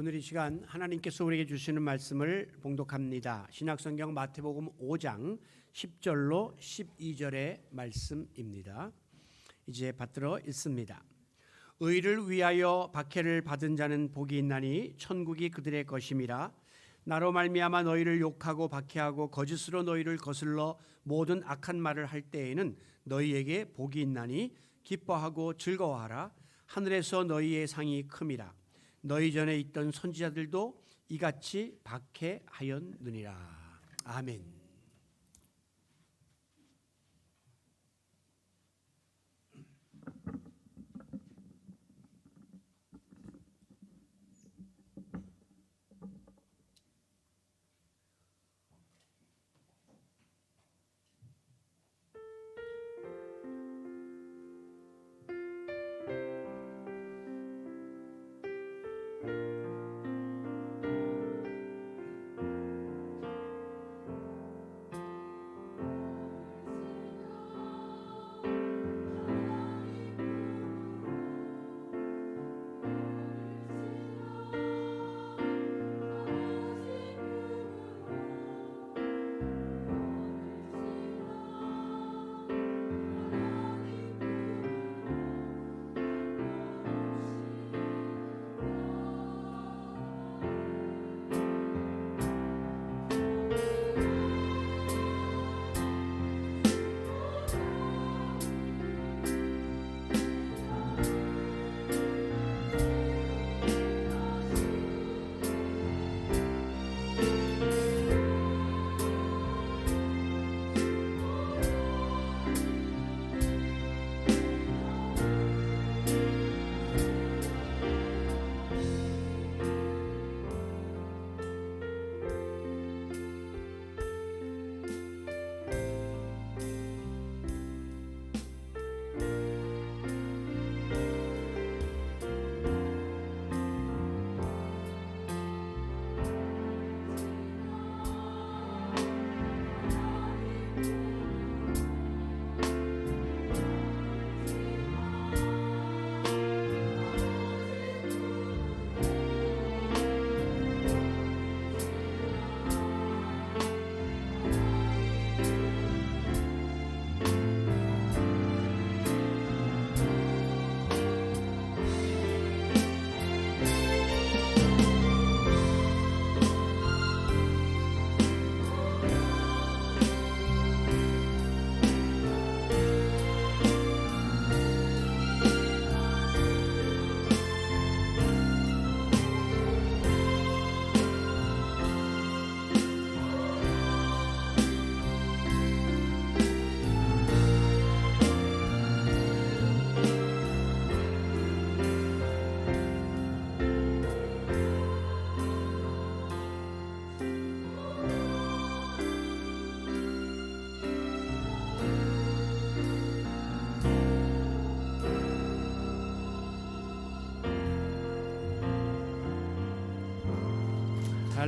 오늘 이 시간 하나님께서 우리에게 주시는 말씀을 봉독합니다. 신약성경 마태복음 5장 10절로 12절의 말씀입니다. 이제 받들어 읽습니다. 의를 위하여 박해를 받은 자는 복이 있나니 천국이 그들의 것임이라. 나로 말미암아 너희를 욕하고 박해하고 거짓으로 너희를 거슬러 모든 악한 말을 할 때에는 너희에게 복이 있나니 기뻐하고 즐거워하라. 하늘에서 너희의 상이 큼이라. 너희 전에 있던 선지자들도 이같이 박해하였느니라. 아멘.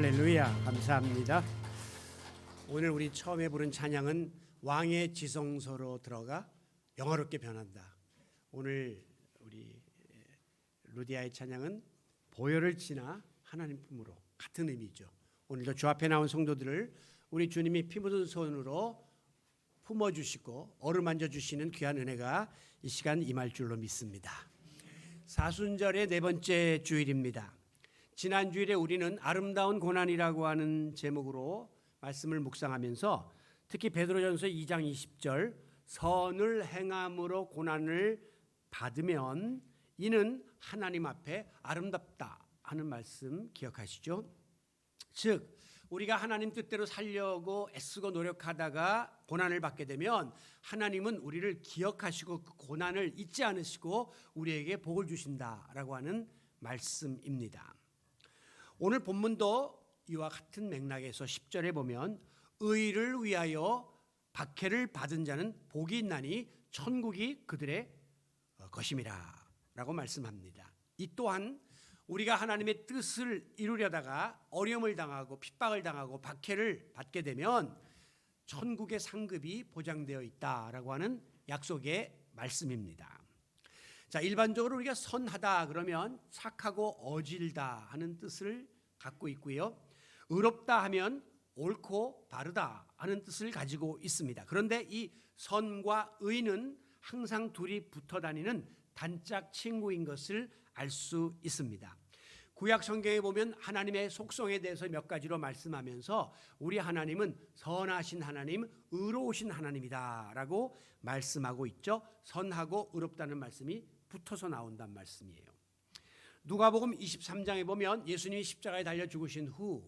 할렐루야, 감사합니다. 오늘 우리 처음에 부른 찬양은 왕의 지성소로 들어가 영화롭게 변한다. 오늘 우리 루디아의 찬양은 보혈을 지나 하나님 품으로, 같은 의미죠. 오늘도 주 앞에 나온 성도들을 우리 주님이 피 묻은 손으로 품어주시고 어루만져 주시는 귀한 은혜가 이 시간 임할 줄로 믿습니다. 사순절의 네 번째 주일입니다. 지난 주일에 우리는 아름다운 고난이라고 하는 제목으로 말씀을 묵상하면서 특히 베드로전서 2장 20절 선을 행함으로 고난을 받으면 이는 하나님 앞에 아름답다 하는 말씀 기억하시죠? 즉 우리가 하나님 뜻대로 살려고 애쓰고 노력하다가 고난을 받게 되면 하나님은 우리를 기억하시고 그 고난을 잊지 않으시고 우리에게 복을 주신다라고 하는 말씀입니다. 오늘 본문도 이와 같은 맥락에서 10절에 보면 의를 위하여 박해를 받은 자는 복이 있나니 천국이 그들의 것임이라 라고 말씀합니다. 이 또한 우리가 하나님의 뜻을 이루려다가 어려움을 당하고 핍박을 당하고 박해를 받게 되면 천국의 상급이 보장되어 있다라고 하는 약속의 말씀입니다. 자, 일반적으로 우리가 선하다 그러면 착하고 어질다 하는 뜻을 갖고 있고요. 의롭다 하면 옳고 바르다 하는 뜻을 가지고 있습니다. 그런데 이 선과 의는 항상 둘이 붙어 다니는 단짝 친구인 것을 알 수 있습니다. 구약 성경에 보면 하나님의 속성에 대해서 몇 가지로 말씀하면서 우리 하나님은 선하신 하나님, 의로우신 하나님이다라고 말씀하고 있죠. 선하고 의롭다는 말씀이 붙어서 나온다는 말씀이에요. 누가복음 23장에 보면 예수님이 십자가에 달려 죽으신 후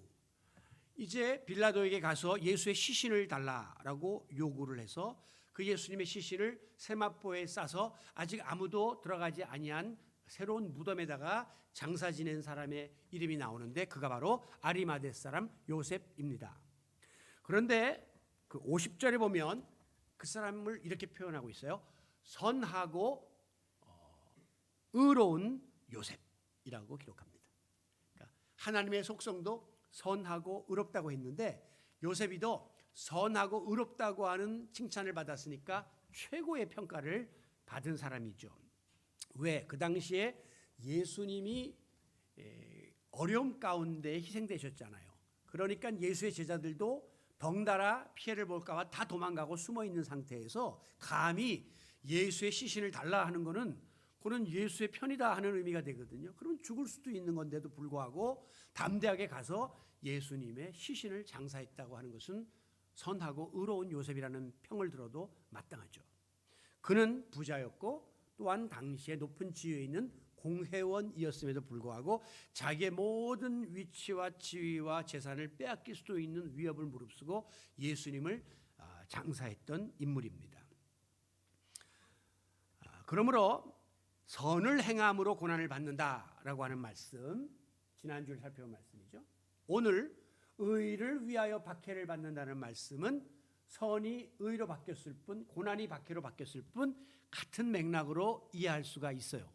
이제 빌라도에게 가서 예수의 시신을 달라라고 요구를 해서 그 예수님의 시신을 세마포에 싸서 아직 아무도 들어가지 아니한 새로운 무덤에다가 장사 지낸 사람의 이름이 나오는데 그가 바로 아리마대 사람 요셉입니다. 그런데 그 50절에 보면 그 사람을 이렇게 표현하고 있어요. 선하고 의로운 요셉이라고 기록합니다. 그러니까 하나님의 속성도 선하고 의롭다고 했는데 요셉이도 선하고 의롭다고 하는 칭찬을 받았으니까 최고의 평가를 받은 사람이죠. 왜? 그 당시에 예수님이 어려움 가운데 희생되셨잖아요. 그러니까 예수의 제자들도 덩달아 피해를 볼까 봐 다 도망가고 숨어 있는 상태에서 감히 예수의 시신을 달라 하는 것은 그는 예수의 편이다 하는 의미가 되거든요. 그럼 죽을 수도 있는 건데도 불구하고 담대하게 가서 예수님의 시신을 장사했다고 하는 것은 선하고 의로운 요셉이라는 평을 들어도 마땅하죠. 그는 부자였고 또한 당시에 높은 지위에 있는 공회원이었음에도 불구하고 자기의 모든 위치와 지위와 재산을 빼앗길 수도 있는 위협을 무릅쓰고 예수님을 장사했던 인물입니다. 그러므로 선을 행함으로 고난을 받는다라고 하는 말씀, 지난주에 살펴본 말씀이죠. 오늘 의를 위하여 박해를 받는다는 말씀은 선이 의로 바뀌었을 뿐, 고난이 박해로 바뀌었을 뿐 같은 맥락으로 이해할 수가 있어요.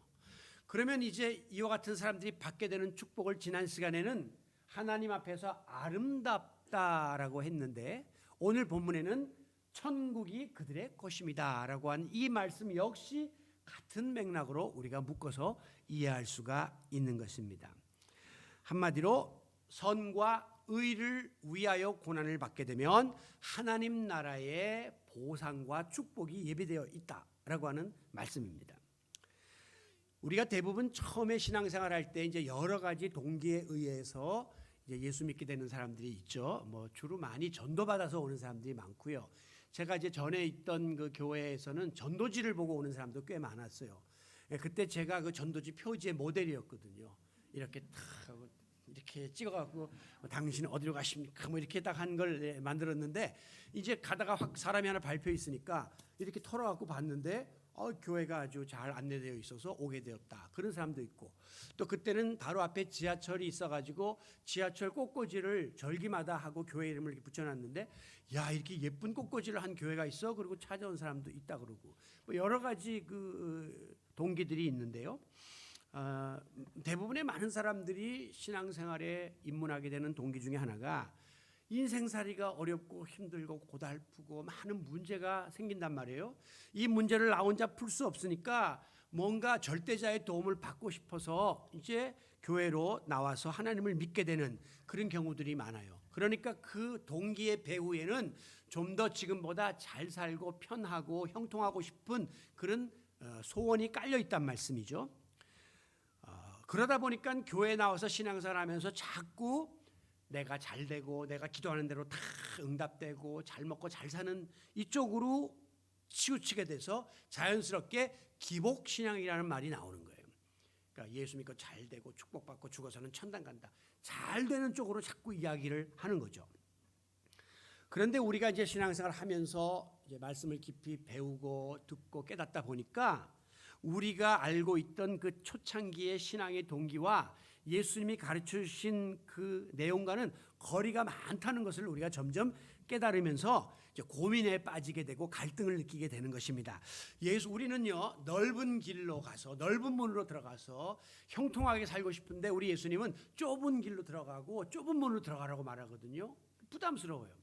그러면 이제 이와 같은 사람들이 받게 되는 축복을 지난 시간에는 하나님 앞에서 아름답다라고 했는데 오늘 본문에는 천국이 그들의 것입니다라고 한 이 말씀 역시 같은 맥락으로 우리가 묶어서 이해할 수가 있는 것입니다. 한마디로 선과 의를 위하여 고난을 받게 되면 하나님 나라의 보상과 축복이 예비되어 있다라고 하는 말씀입니다. 우리가 대부분 처음에 신앙생활할 때 이제 여러 가지 동기에 의해서 이제 예수 믿게 되는 사람들이 있죠. 뭐 주로 많이 전도받아서 오는 사람들이 많고요. 제가 이제 전에 있던 그 교회에서는 전도지를 보고 오는 사람도 꽤 많았어요. 그때 제가 그 전도지 표지의 모델이었거든요. 이렇게 탁 하고 이렇게 찍어갖고 당신은 어디로 가십니까? 뭐 이렇게 딱 한 걸 만들었는데 이제 가다가 확 사람이 하나 발표 있으니까 이렇게 털어갖고 봤는데 교회가 아주 잘 안내되어 있어서 오게 되었다. 그런 사람도 있고 또 그때는 바로 앞에 지하철이 있어가지고 지하철 꽃꽂이를 절기마다 하고 교회 이름을 이렇게 붙여놨는데 야 이렇게 예쁜 꽃꽂이를 한 교회가 있어? 그리고 찾아온 사람도 있다 그러고 뭐 여러 가지 그 동기들이 있는데요. 대부분의 많은 사람들이 신앙생활에 입문하게 되는 동기 중에 하나가 인생살이가 어렵고 힘들고 고달프고 많은 문제가 생긴단 말이에요. 이 문제를 나 혼자 풀 수 없으니까 뭔가 절대자의 도움을 받고 싶어서 이제 교회로 나와서 하나님을 믿게 되는 그런 경우들이 많아요. 그러니까 그 동기의 배후에는 좀 더 지금보다 잘 살고 편하고 형통하고 싶은 그런 소원이 깔려 있단 말씀이죠. 그러다 보니까 교회에 나와서 신앙생활 하면서 자꾸 내가 잘 되고 내가 기도하는 대로 다 응답되고 잘 먹고 잘 사는 이쪽으로 치우치게 돼서 자연스럽게 기복신앙이라는 말이 나오는 거예요. 그러니까 예수 믿고 잘 되고 축복받고 죽어서는 천당 간다. 잘 되는 쪽으로 자꾸 이야기를 하는 거죠. 그런데 우리가 이제 신앙생활 하면서 이제 말씀을 깊이 배우고 듣고 깨닫다 보니까 우리가 알고 있던 그 초창기의 신앙의 동기와 예수님이 가르쳐 주신 그 내용과는 거리가 많다는 것을 우리가 점점 깨달으면서 이제 고민에 빠지게 되고 갈등을 느끼게 되는 것입니다. 우리는요 넓은 길로 가서 넓은 문으로 들어가서 형통하게 살고 싶은데 우리 예수님은 좁은 길로 들어가고 좁은 문으로 들어가라고 말하거든요. 부담스러워요.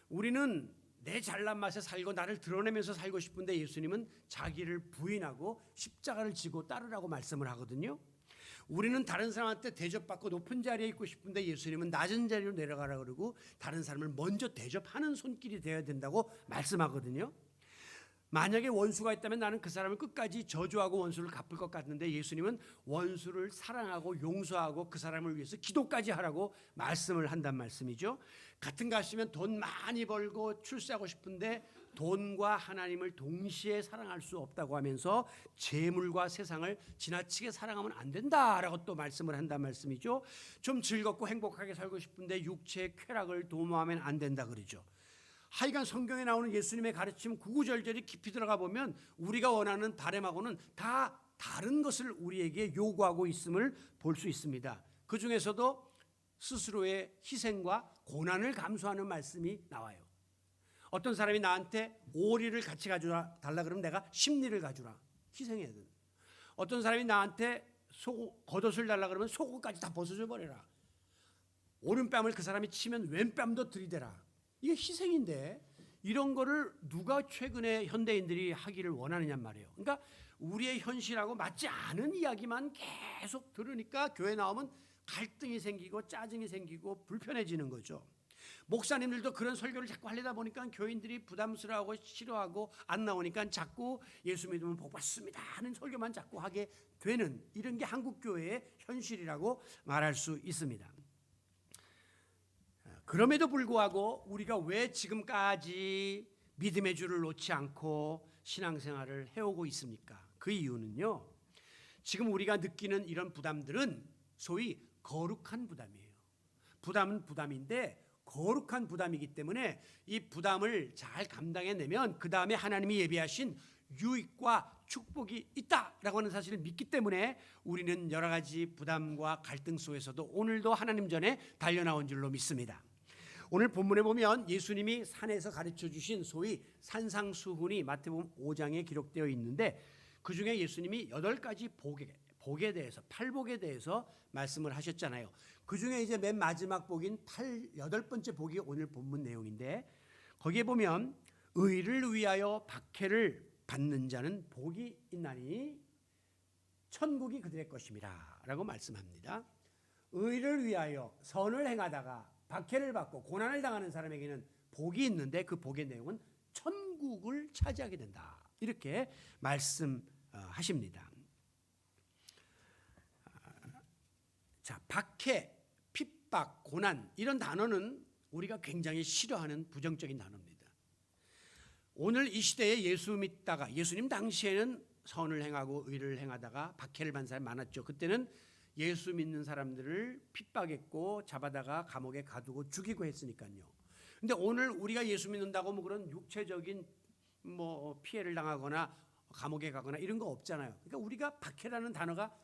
우리는 내 잘난 맛에 살고 나를 드러내면서 살고 싶은데 예수님은 자기를 부인하고 십자가를 지고 따르라고 말씀을 하거든요. 우리는 다른 사람한테 대접받고 높은 자리에 있고 싶은데 예수님은 낮은 자리로 내려가라 그러고 다른 사람을 먼저 대접하는 손길이 되어야 된다고 말씀하거든요. 만약에 원수가 있다면 나는 그 사람을 끝까지 저주하고 원수를 갚을 것 같은데 예수님은 원수를 사랑하고 용서하고 그 사람을 위해서 기도까지 하라고 말씀을 한단 말씀이죠. 같은 가시면 돈 많이 벌고 출세하고 싶은데 돈과 하나님을 동시에 사랑할 수 없다고 하면서 재물과 세상을 지나치게 사랑하면 안 된다라고 또 말씀을 한단 말씀이죠. 좀 즐겁고 행복하게 살고 싶은데 육체의 쾌락을 도모하면 안 된다 그러죠. 하여간 성경에 나오는 예수님의 가르침 구구절절히 깊이 들어가 보면 우리가 원하는 바람하고는 다 다른 것을 우리에게 요구하고 있음을 볼 수 있습니다. 그 중에서도 스스로의 희생과 고난을 감수하는 말씀이 나와요. 어떤 사람이 나한테 오리를 같이 가져다 달라 그러면 내가 십리를 가져라. 희생해야 된다. 어떤 사람이 나한테 겉옷을 달라 그러면 속옷까지 다 벗어줘 버려라. 오른뺨을 그 사람이 치면 왼뺨도 들이대라. 이게 희생인데 이런 거를 누가 최근에 현대인들이 하기를 원하느냐 말이에요. 그러니까 우리의 현실하고 맞지 않은 이야기만 계속 들으니까 교회 나오면 갈등이 생기고 짜증이 생기고 불편해지는 거죠. 목사님들도 그런 설교를 자꾸 하려다 보니까 교인들이 부담스러워하고 싫어하고 안 나오니까 자꾸 예수 믿으면 복 받습니다 하는 설교만 자꾸 하게 되는 이런 게 한국 교회의 현실이라고 말할 수 있습니다. 그럼에도 불구하고 우리가 왜 지금까지 믿음의 줄을 놓지 않고 신앙생활을 해오고 있습니까? 그 이유는요, 지금 우리가 느끼는 이런 부담들은 소위 거룩한 부담이에요. 부담은 부담인데 거룩한 부담이기 때문에 이 부담을 잘 감당해내면 그 다음에 하나님이 예비하신 유익과 축복이 있다라고 하는 사실을 믿기 때문에 우리는 여러 가지 부담과 갈등 속에서도 오늘도 하나님 전에 달려나온 줄로 믿습니다. 오늘 본문에 보면 예수님이 산에서 가르쳐 주신 소위 산상수훈이 마태복음 5장에 기록되어 있는데 그중에 예수님이 8가지 복에 대해서 팔복에 대해서 말씀을 하셨잖아요. 그중에 이제 맨 마지막 복인 8번째 복이 오늘 본문 내용인데 거기에 보면 의를 위하여 박해를 받는 자는 복이 있나니 천국이 그들의 것임이라 라고 말씀합니다. 의를 위하여 선을 행하다가 박해를 받고 고난을 당하는 사람에게는 복이 있는데 그 복의 내용은 천국을 차지하게 된다. 이렇게 말씀하십니다. 자, 박해, 핍박, 고난 이런 단어는 우리가 굉장히 싫어하는 부정적인 단어입니다. 오늘 이 시대에 예수 믿다가 예수님 당시에는 선을 행하고 의를 행하다가 박해를 받는 사람이 많았죠. 그때는 예수 믿는 사람들을 핍박했고 잡아다가 감옥에 가두고 죽이고 했으니까요. 근데 오늘 우리가 예수 믿는다고 뭐 그런 육체적인 뭐 피해를 당하거나 감옥에 가거나 이런 거 없잖아요. 그러니까 우리가 박해라는 단어가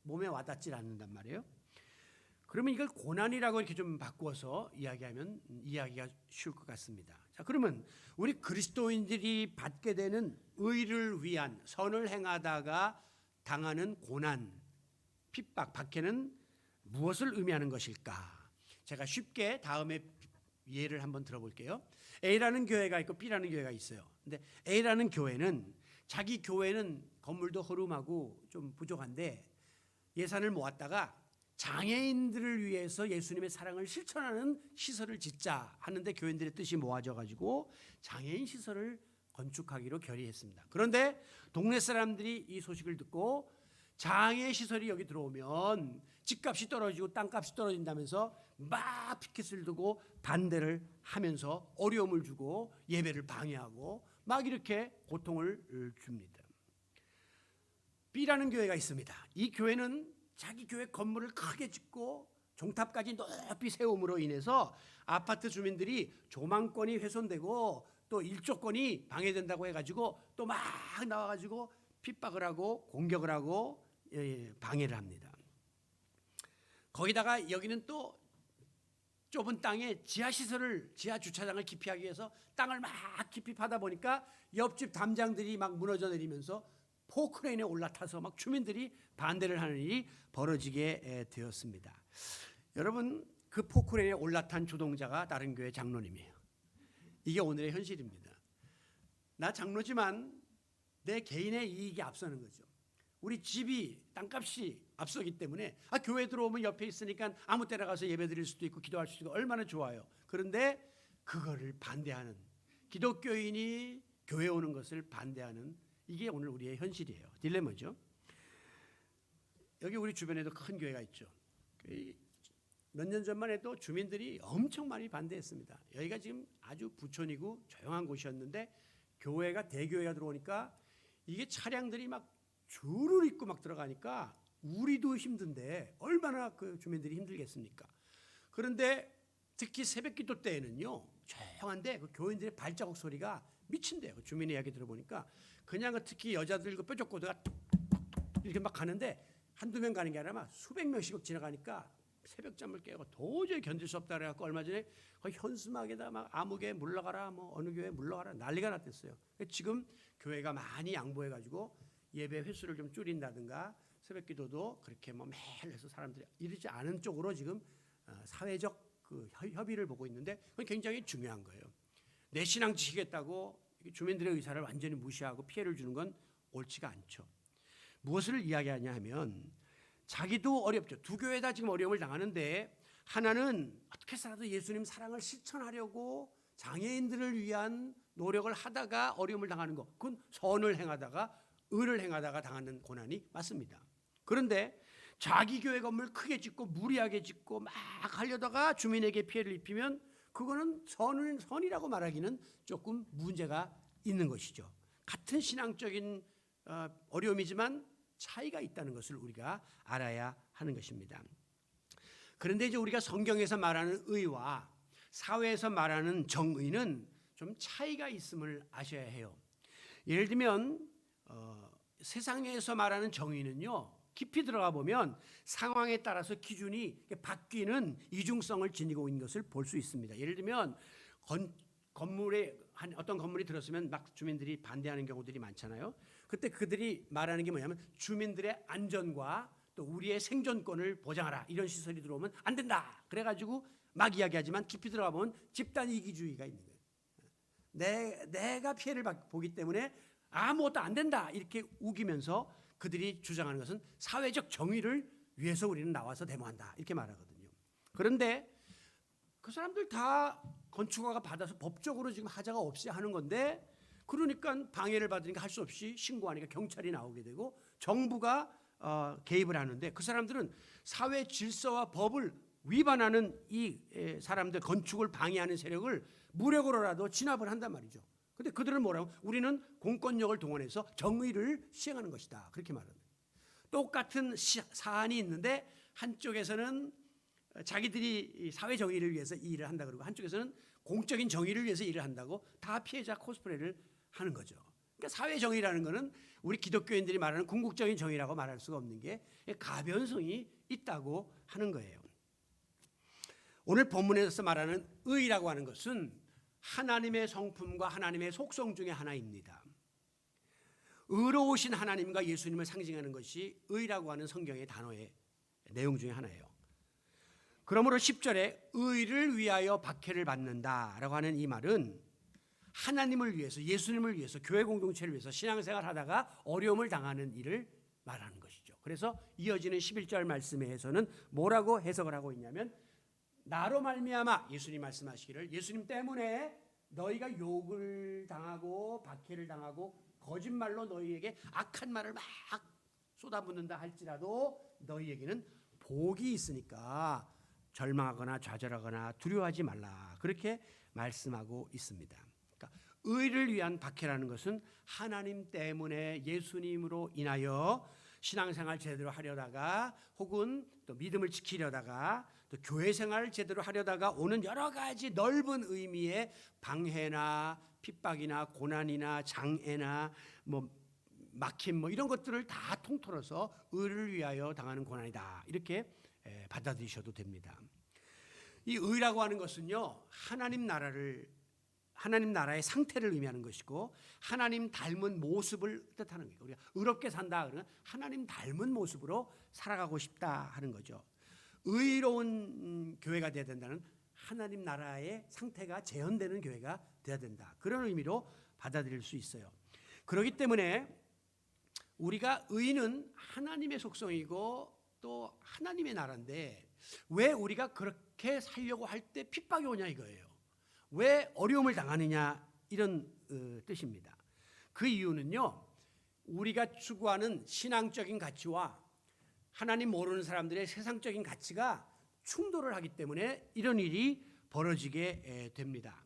몸에 와닿질 않는단 말이에요. 그러면 이걸 고난이라고 이렇게 좀 바꾸어서 이야기하면 이야기가 쉬울 것 같습니다. 자, 그러면 우리 그리스도인들이 받게 되는 의를 위한 선을 행하다가 당하는 고난, 핍박, 박해는 무엇을 의미하는 것일까? 제가 쉽게 다음에 예를 한번 들어볼게요. A라는 교회가 있고 B라는 교회가 있어요. 근데 A라는 교회는 자기 교회는 건물도 허름하고 좀 부족한데 예산을 모았다가 장애인들을 위해서 예수님의 사랑을 실천하는 시설을 짓자 하는데 교인들의 뜻이 모아져 가지고 장애인 시설을 건축하기로 결의했습니다. 그런데 동네 사람들이 이 소식을 듣고 장애 시설이 여기 들어오면 집값이 떨어지고 땅값이 떨어진다면서 막 피켓을 두고 반대를 하면서 어려움을 주고 예배를 방해하고 막 이렇게 고통을 줍니다. B라는 교회가 있습니다. 이 교회는 자기 교회 건물을 크게 짓고 종탑까지 높이 세움으로 인해서 아파트 주민들이 조망권이 훼손되고 또 일조권이 방해된다고 해가지고 또 막 나와가지고 핍박을 하고 공격을 하고 방해를 합니다. 거기다가 여기는 또 좁은 땅에 지하 주차장을 기피하기 위해서 땅을 막 깊이 파다 보니까 옆집 담장들이 막 무너져 내리면서 포크레인에 올라타서 막 주민들이 반대를 하는 일이 벌어지게 되었습니다. 여러분, 그 포크레인에 올라탄 주동자가 다른 교회 장로님이에요. 이게 오늘의 현실입니다. 나 장로지만 내 개인의 이익이 앞서는 거죠. 우리 집이 땅값이 앞서기 때문에 교회 들어오면 옆에 있으니까 아무 때나 가서 예배 드릴 수도 있고 기도할 수도 있고 얼마나 좋아요. 그런데 그거를 반대하는, 기독교인이 교회 오는 것을 반대하는, 이게 오늘 우리의 현실이에요. 딜레마죠. 여기 우리 주변에도 큰 교회가 있죠. 몇 년 전만 해도 주민들이 엄청 많이 반대했습니다. 여기가 지금 아주 부촌이고 조용한 곳이었는데 교회가, 대교회가 들어오니까 이게 차량들이 막 줄을 잇고 막 들어가니까 우리도 힘든데 얼마나 그 주민들이 힘들겠습니까? 그런데 특히 새벽기도 때에는요, 조용한데 그 교인들의 발자국 소리가 미친대요. 그 주민의 이야기 들어보니까 그냥 특히 여자들 그 뾰족고도가 이렇게 막 가는데 한두 명 가는 게 아니라 막 수백 명씩 지나가니까 새벽잠을 깨고 도저히 견딜 수 없다 그래갖고 얼마 전에 거의 현수막에다 막 아무개 물러가라, 뭐 어느 교회 물러가라 난리가 났댔어요. 지금 교회가 많이 양보해가지고 예배 횟수를 좀 줄인다든가 새벽기도도 그렇게 뭐 매일 해서 사람들이 이러지 않은 쪽으로 지금 사회적 그 협의를 보고 있는데 그건 굉장히 중요한 거예요. 내 신앙 지키겠다고 주민들의 의사를 완전히 무시하고 피해를 주는 건 옳지가 않죠. 무엇을 이야기하냐 하면 자기도 어렵죠. 두 교회 다 지금 어려움을 당하는데 하나는 어떻게 해서라도 예수님 사랑을 실천하려고 장애인들을 위한 노력을 하다가 어려움을 당하는 것, 그건 선을 행하다가 의를 행하다가 당하는 고난이 맞습니다. 그런데 자기 교회 건물 크게 짓고 무리하게 짓고 막 하려다가 주민에게 피해를 입히면 그거는 선이라고 말하기는 조금 문제가 있는 것이죠. 같은 신앙적인 어려움이지만 차이가 있다는 것을 우리가 알아야 하는 것입니다. 그런데 이제 우리가 성경에서 말하는 의와 사회에서 말하는 정의는 좀 차이가 있음을 아셔야 해요. 예를 들면 세상에서 말하는 정의는요, 깊이 들어가 보면 상황에 따라서 기준이 바뀌는 이중성을 지니고 있는 것을 볼 수 있습니다. 예를 들면 건물에 어떤 건물이 들었으면 막 주민들이 반대하는 경우들이 많잖아요. 그때 그들이 말하는 게 뭐냐면 주민들의 안전과 또 우리의 생존권을 보장하라, 이런 시설이 들어오면 안 된다 그래가지고 막 이야기하지만 깊이 들어가 보면 집단 이기주의가 있는 거예요. 내가 피해를 보기 때문에 아무것도 안 된다 이렇게 우기면서 그들이 주장하는 것은 사회적 정의를 위해서 우리는 나와서 데모한다 이렇게 말하거든요. 그런데 그 사람들 다 건축허가 받아서 법적으로 지금 하자가 없이 하는 건데, 그러니까 방해를 받으니까 할 수 없이 신고하니까 경찰이 나오게 되고 정부가 개입을 하는데, 그 사람들은 사회 질서와 법을 위반하는 이 사람들, 건축을 방해하는 세력을 무력으로라도 진압을 한단 말이죠. 근데 그들은 뭐라고? 우리는 공권력을 동원해서 정의를 시행하는 것이다 그렇게 말합니다. 똑같은 사안이 있는데 한쪽에서는 자기들이 사회 정의를 위해서 이 일을 한다 그러고 한쪽에서는 공적인 정의를 위해서 일을 한다고 다 피해자 코스프레를 하는 거죠. 그러니까 사회 정의라는 것은 우리 기독교인들이 말하는 궁극적인 정의라고 말할 수가 없는 게 가변성이 있다고 하는 거예요. 오늘 본문에서 말하는 의라고 하는 것은 하나님의 성품과 하나님의 속성 중에 하나입니다. 의로우신 하나님과 예수님을 상징하는 것이 의라고 하는 성경의 단어의 내용 중에 하나예요. 그러므로 10절에 의를 위하여 박해를 받는다라고 하는 이 말은 하나님을 위해서, 예수님을 위해서, 교회 공동체를 위해서 신앙생활 하다가 어려움을 당하는 일을 말하는 것이죠. 그래서 이어지는 11절 말씀에서는 뭐라고 해석을 하고 있냐면, 나로 말미암아, 예수님 말씀하시기를 예수님 때문에 너희가 욕을 당하고 박해를 당하고 거짓말로 너희에게 악한 말을 막 쏟아붓는다 할지라도 너희에게는 복이 있으니까 절망하거나 좌절하거나 두려워하지 말라 그렇게 말씀하고 있습니다. 그러니까 의를 위한 박해라는 것은 하나님 때문에 예수님으로 인하여 신앙생활 제대로 하려다가 혹은 또 믿음을 지키려다가 또 교회 생활을 제대로 하려다가 오는 여러 가지 넓은 의미의 방해나 핍박이나 고난이나 장애나 뭐 막힘 뭐 이런 것들을 다 통틀어서 의를 위하여 당하는 고난이다 이렇게 받아들이셔도 됩니다. 이 의라고 하는 것은요, 하나님 나라의 상태를 의미하는 것이고 하나님 닮은 모습을 뜻하는 거예요. 우리가 의롭게 산다 그러면 하나님 닮은 모습으로 살아가고 싶다 하는 거죠. 의로운 교회가 되어야 된다는 하나님 나라의 상태가 재현되는 교회가 되어야 된다. 그런 의미로 받아들일 수 있어요. 그렇기 때문에 우리가 의는 하나님의 속성이고 또 하나님의 나라인데 왜 우리가 그렇게 살려고 할 때 핍박이 오냐 이거예요. 왜 어려움을 당하느냐 이런 뜻입니다. 그 이유는요, 우리가 추구하는 신앙적인 가치와 하나님 모르는 사람들의 세상적인 가치가 충돌을 하기 때문에 이런 일이 벌어지게 됩니다.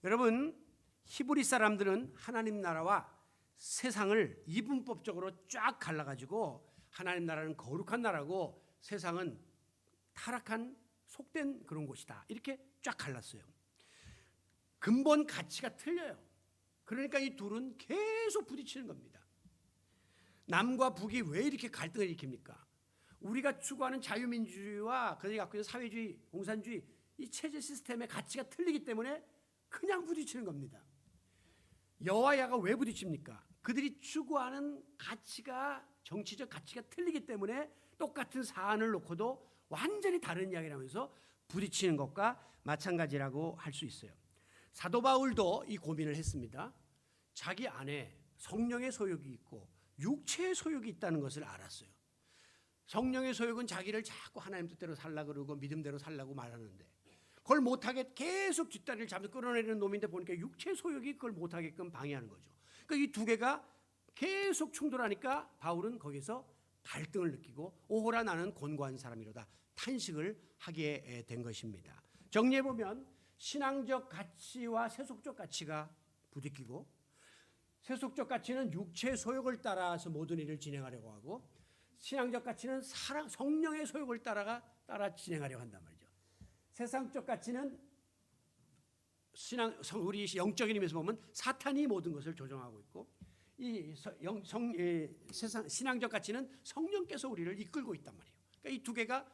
여러분, 히브리 사람들은 하나님 나라와 세상을 이분법적으로 쫙 갈라가지고 하나님 나라는 거룩한 나라고 세상은 타락한 속된 그런 곳이다, 이렇게 쫙 갈랐어요. 근본 가치가 틀려요. 그러니까 이 둘은 계속 부딪히는 겁니다. 남과 북이 왜 이렇게 갈등을 일으킵니까? 우리가 추구하는 자유민주주의와 그들이 갖고 있는 사회주의, 공산주의 이 체제 시스템의 가치가 틀리기 때문에 그냥 부딪히는 겁니다. 여와 야가 왜 부딪힙니까? 그들이 추구하는 가치가, 정치적 가치가 틀리기 때문에 똑같은 사안을 놓고도 완전히 다른 이야기를 하면서 부딪히는 것과 마찬가지라고 할 수 있어요. 사도 바울도 이 고민을 했습니다. 자기 안에 성령의 소욕이 있고 육체의 소욕이 있다는 것을 알았어요. 성령의 소욕은 자기를 자꾸 하나님 뜻대로 살라고 그러고 믿음대로 살라고 말하는데 그걸 못하게 계속 뒷다리를 잡아서 끌어내리는 놈인데 보니까 육체의 소욕이 그걸 못하게끔 방해하는 거죠. 그러니까 이 두 개가 계속 충돌하니까 바울은 거기서 갈등을 느끼고 오호라 나는 곤고한 사람이로다 탄식을 하게 된 것입니다. 정리해보면 신앙적 가치와 세속적 가치가 부딪히고 세속적 가치는 육체의 소욕을 따라서 모든 일을 진행하려고 하고 신앙적 가치는 성령의 소욕을 따라 진행하려고 한단 말이죠. 세상적 가치는 우리 영적인 의미에서 보면 사탄이 모든 것을 조종하고 있고 신앙적 가치는 성령께서 우리를 이끌고 있단 말이에요. 그러니까 이 두 개가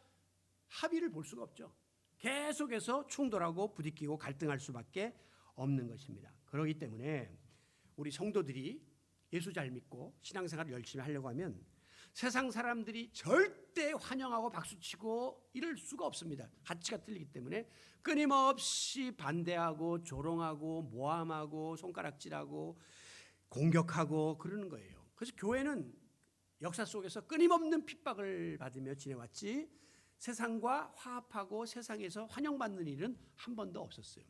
합의를 볼 수가 없죠. 계속해서 충돌하고 부딪히고 갈등할 수밖에 없는 것입니다. 그렇기 때문에 우리 성도들이 예수 잘 믿고 신앙생활을 열심히 하려고 하면 세상 사람들이 절대 환영하고 박수치고 이럴 수가 없습니다. 가치가 틀리기 때문에 끊임없이 반대하고 조롱하고 모함하고 손가락질하고 공격하고 그러는 거예요. 그래서 교회는 역사 속에서 끊임없는 핍박을 받으며 지내왔지 세상과 화합하고 세상에서 환영받는 일은 한 번도 없었어요.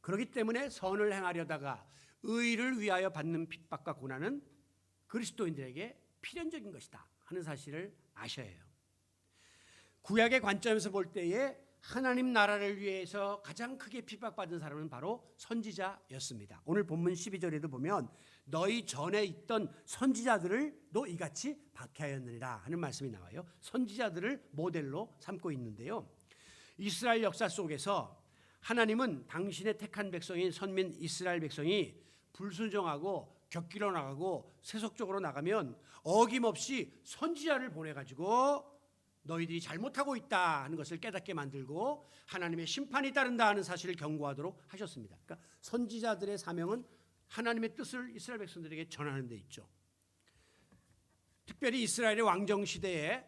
그렇기 때문에 선을 행하려다가 의를 위하여 받는 핍박과 고난은 그리스도인들에게 필연적인 것이다 하는 사실을 아셔야 해요. 구약의 관점에서 볼 때에 하나님 나라를 위해서 가장 크게 핍박받은 사람은 바로 선지자였습니다. 오늘 본문 12절에도 보면 너희 전에 있던 선지자들도 이같이 박해하였느니라 하는 말씀이 나와요. 선지자들을 모델로 삼고 있는데요. 이스라엘 역사 속에서 하나님은 당신의 택한 백성인 선민 이스라엘 백성이 불순종하고 격기로 나가고 세속적으로 나가면 어김없이 선지자를 보내가지고 너희들이 잘못하고 있다 하는 것을 깨닫게 만들고 하나님의 심판이 따른다 하는 사실을 경고하도록 하셨습니다. 그러니까 선지자들의 사명은 하나님의 뜻을 이스라엘 백성들에게 전하는 데 있죠. 특별히 이스라엘의 왕정 시대에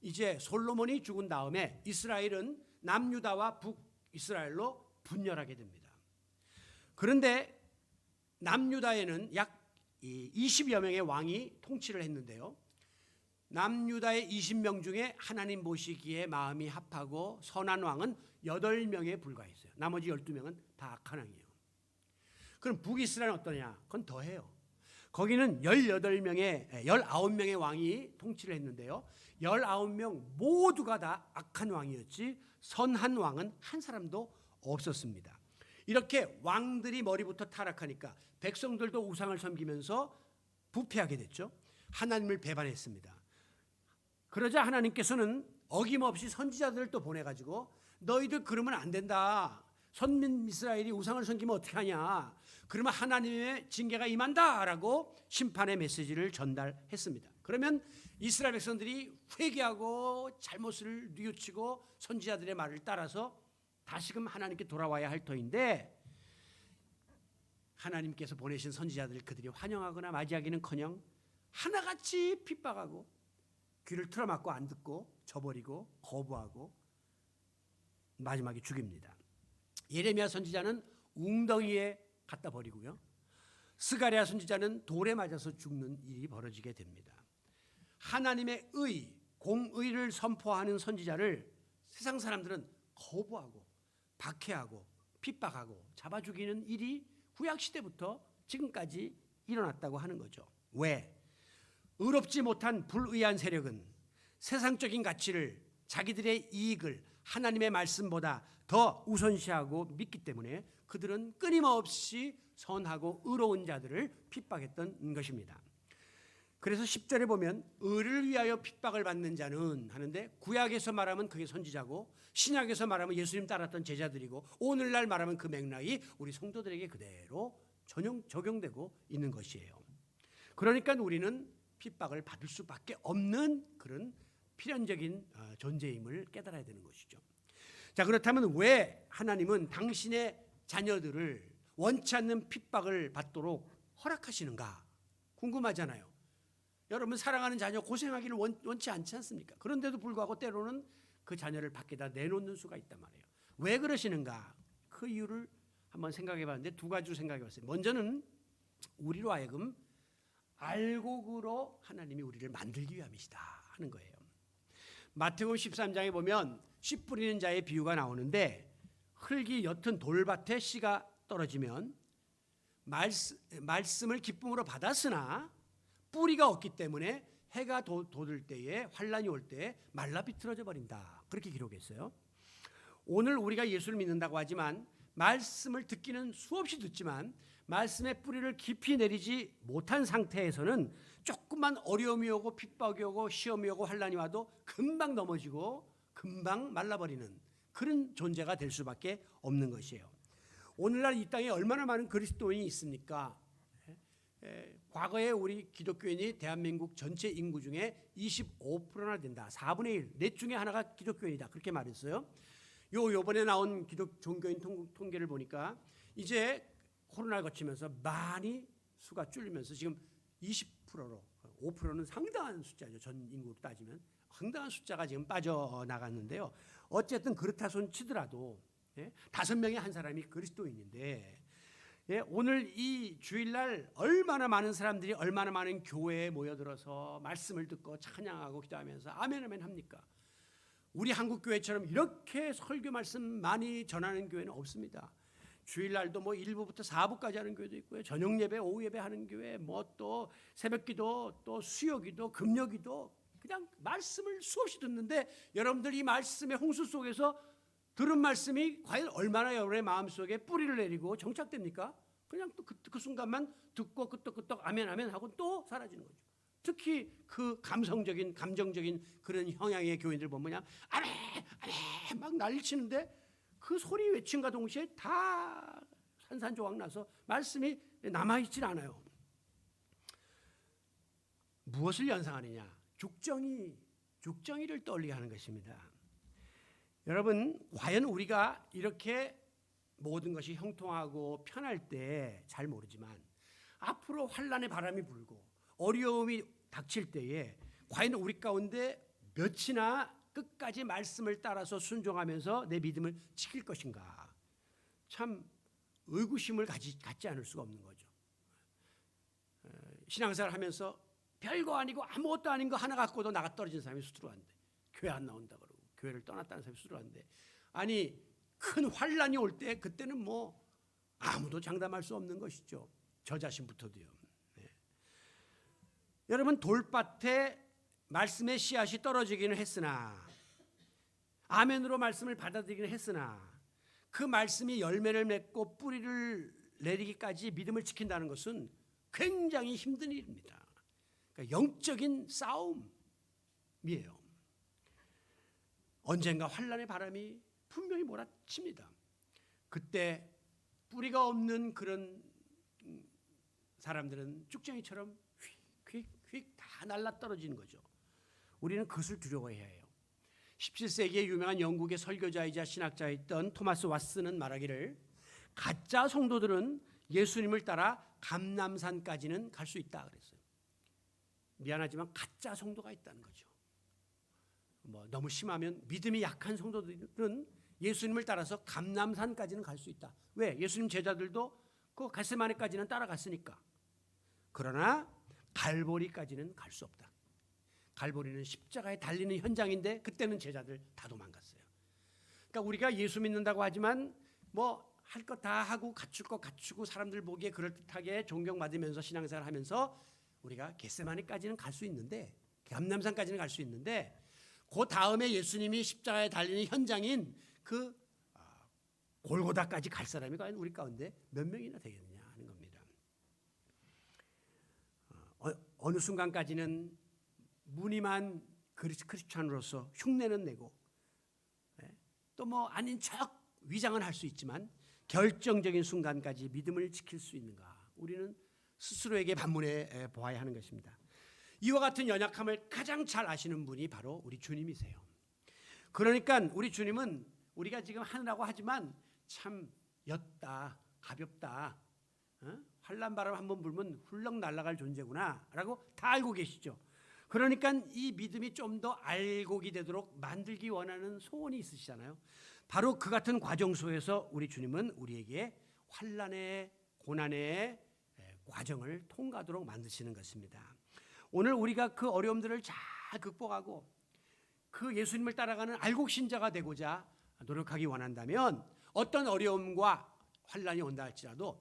이제 솔로몬이 죽은 다음에 이스라엘은 남유다와 북이스라엘로 분열하게 됩니다. 그런데 남유다에는 약 20여 명의 왕이 통치를 했는데요. 남유다의 20명 중에 하나님 보시기에 마음이 합하고 선한 왕은 8명에 불과했어요. 나머지 12명은 다 악한 왕이에요. 그럼 북이스라엘은 어떠냐? 그건 더해요. 거기는 19명의 왕이 통치를 했는데요. 19명 모두가 다 악한 왕이었지 선한 왕은 한 사람도 없었습니다. 이렇게 왕들이 머리부터 타락하니까 백성들도 우상을 섬기면서 부패하게 됐죠. 하나님을 배반했습니다. 그러자 하나님께서는 어김없이 선지자들을 또 보내가지고 너희들 그러면 안 된다. 선민 이스라엘이 우상을 섬기면 어떻게 하냐. 그러면 하나님의 징계가 임한다라고 심판의 메시지를 전달했습니다. 그러면 이스라엘 백성들이 회개하고 잘못을 뉘우치고 선지자들의 말을 따라서 다시금 하나님께 돌아와야 할 터인데 하나님께서 보내신 선지자들을 그들이 환영하거나 맞이하기는커녕 하나같이 핍박하고 귀를 틀어막고 안 듣고 저버리고 거부하고 마지막에 죽입니다. 예레미야 선지자는 웅덩이에 갖다 버리고요. 스가랴 선지자는 돌에 맞아서 죽는 일이 벌어지게 됩니다. 하나님의 의, 공의를 선포하는 선지자를 세상 사람들은 거부하고 박해하고 핍박하고 잡아 죽이는 일이 구약시대부터 지금까지 일어났다고 하는 거죠. 왜? 의롭지 못한 불의한 세력은 세상적인 가치를, 자기들의 이익을 하나님의 말씀보다 더 우선시하고 믿기 때문에 그들은 끊임없이 선하고 의로운 자들을 핍박했던 것입니다. 그래서 10절에 보면 의를 위하여 핍박을 받는 자는 하는데, 구약에서 말하면 그게 선지자고 신약에서 말하면 예수님 따랐던 제자들이고, 오늘날 말하면 그 맥락이 우리 성도들에게 그대로 적용되고 있는 것이에요. 그러니까 우리는 핍박을 받을 수밖에 없는 그런 필연적인 존재임을 깨달아야 되는 것이죠. 자, 그렇다면 왜 하나님은 당신의 자녀들을 원치 않는 핍박을 받도록 허락하시는가 궁금하잖아요. 여러분, 사랑하는 자녀 고생하기를 원치 않지 않습니까? 그런데도 불구하고 때로는 그 자녀를 밖에다 내놓는 수가 있단 말이에요. 왜 그러시는가? 그 이유를 한번 생각해 봤는데 두 가지로 생각해 봤어요. 먼저는 우리로 하여금 알곡으로 하나님이 우리를 만들기 위함이시다 하는 거예요. 마태복음 13장에 보면 씨 뿌리는 자의 비유가 나오는데, 흙이 옅은 돌밭에 씨가 떨어지면 말씀을 기쁨으로 받았으나 뿌리가 없기 때문에 해가 돋을 때에, 환란이 올 때에 말라 비틀어져 버린다, 그렇게 기록했어요. 오늘 우리가 예수를 믿는다고 하지만 말씀을 듣기는 수없이 듣지만 말씀의 뿌리를 깊이 내리지 못한 상태에서는 조금만 어려움이 오고 핍박이 오고 시험이 오고 환란이 와도 금방 넘어지고 금방 말라버리는 그런 존재가 될 수밖에 없는 것이에요. 오늘날 이 땅에 얼마나 많은 그리스도인이 있습니까? 과거에 우리 기독교인이 대한민국 전체 인구 중에 25%나 된다. 4분의 1, 넷 중에 하나가 기독교인이다, 그렇게 말했어요. 요번에 나온 기독 종교인 통계를 보니까 이제 코로나를 거치면서 많이 수가 줄면서 지금 20%로, 5%는 상당한 숫자죠. 전 인구로 따지면 상당한 숫자가 지금 빠져나갔는데요. 어쨌든 그렇다 손 치더라도 5명에 한 사람이 그리스도인인데, 오늘 이 주일날 얼마나 많은 사람들이 얼마나 많은 교회에 모여들어서 말씀을 듣고 찬양하고 기도하면서 아멘 아멘 합니까? 우리 한국교회처럼 이렇게 설교 말씀 많이 전하는 교회는 없습니다. 주일날도 뭐 1부부터 4부까지 하는 교회도 있고요. 저녁 예배, 오후 예배 하는 교회, 뭐 또 새벽 기도, 또 수요 기도, 금요 기도, 그냥 말씀을 수없이 듣는데, 여러분들 이 말씀의 홍수 속에서 들은 말씀이 과연 얼마나 여러분의 마음속에 뿌리를 내리고 정착됩니까? 그냥 또 그 순간만 듣고 끄떡끄떡 아멘 아멘 하고 또 사라지는 거죠. 특히 그 감정적인 그런 형향의 교인들 보면 그냥 아멘 아멘 막 난리치는데 그 소리 외침과 동시에 다 산산조각 나서 말씀이 남아있질 않아요. 무엇을 연상하느냐? 죽정이를 떠올리게 하는 것입니다. 여러분, 과연 우리가 이렇게 모든 것이 형통하고 편할 때 잘 모르지만 앞으로 환란의 바람이 불고 어려움이 닥칠 때에 과연 우리 가운데 몇이나 끝까지 말씀을 따라서 순종하면서 내 믿음을 지킬 것인가? 참 의구심을 갖지 않을 수가 없는 거죠. 신앙생활 하면서 별거 아니고 아무것도 아닌 거 하나 갖고도 나가 떨어진 사람이 수두룩한데, 교회 안 나온다 그러고 교회를 떠났다는 사람이 수두룩한데, 아니 큰 환란이 올 때 그때는 뭐 아무도 장담할 수 없는 것이죠. 저 자신부터도요. 여러분, 돌밭에 말씀의 씨앗이 떨어지기는 했으나, 아멘으로 말씀을 받아들이기는 했으나, 그 말씀이 열매를 맺고 뿌리를 내리기까지 믿음을 지킨다는 것은 굉장히 힘든 일입니다. 그러니까 영적인 싸움이에요. 언젠가 환란의 바람이 분명히 몰아칩니다. 그때 뿌리가 없는 그런 사람들은 쭉정이처럼 휙휙휙 다 날아떨어지는 거죠. 우리는 그것을 두려워해야 해요. 17세기의 유명한 영국의 설교자이자 신학자였던 토마스 왓슨은 말하기를, 가짜 성도들은 예수님을 따라 감람산까지는 갈 수 있다 그랬어요. 미안하지만 가짜 성도가 있다는 거죠. 뭐 너무 심하면 믿음이 약한 성도들은 예수님을 따라서 감람산까지는 갈 수 있다. 왜? 예수님 제자들도 그 겟세마네까지는 따라갔으니까. 그러나 갈보리까지는 갈 수 없다. 갈보리는 십자가에 달리는 현장인데 그때는 제자들 다 도망갔어요. 그러니까 우리가 예수 믿는다고 하지만 뭐 할 것 다 하고 갖출 것 갖추고 사람들 보기에 그럴듯하게 존경받으면서 신앙생활 하면서 우리가 겟세마네까지는 갈 수 있는데, 감람산까지는 갈 수 있는데, 그 다음에 예수님이 십자가에 달리는 현장인 그 골고다까지 갈 사람이 과연 우리 가운데 몇 명이나 되겠느냐 하는 겁니다. 어느 순간까지는 무늬만 크리스찬으로서 흉내는 내고 또 뭐 아닌 척 위장은 할 수 있지만 결정적인 순간까지 믿음을 지킬 수 있는가, 우리는 스스로에게 반문해 보아야 하는 것입니다. 이와 같은 연약함을 가장 잘 아시는 분이 바로 우리 주님이세요. 그러니까 우리 주님은 우리가 지금 하느라고 하지만 참 옅다, 가볍다, 환난 바람 한번 불면 훌렁 날아갈 존재구나 라고 다 알고 계시죠. 그러니까 이 믿음이 좀 더 알곡이 되도록 만들기 원하는 소원이 있으시잖아요. 바로 그 같은 과정 속에서 우리 주님은 우리에게 환난의 고난의 과정을 통과하도록 만드시는 것입니다. 오늘 우리가 그 어려움들을 잘 극복하고 그 예수님을 따라가는 알곡신자가 되고자 노력하기 원한다면 어떤 어려움과 환난이 온다 할지라도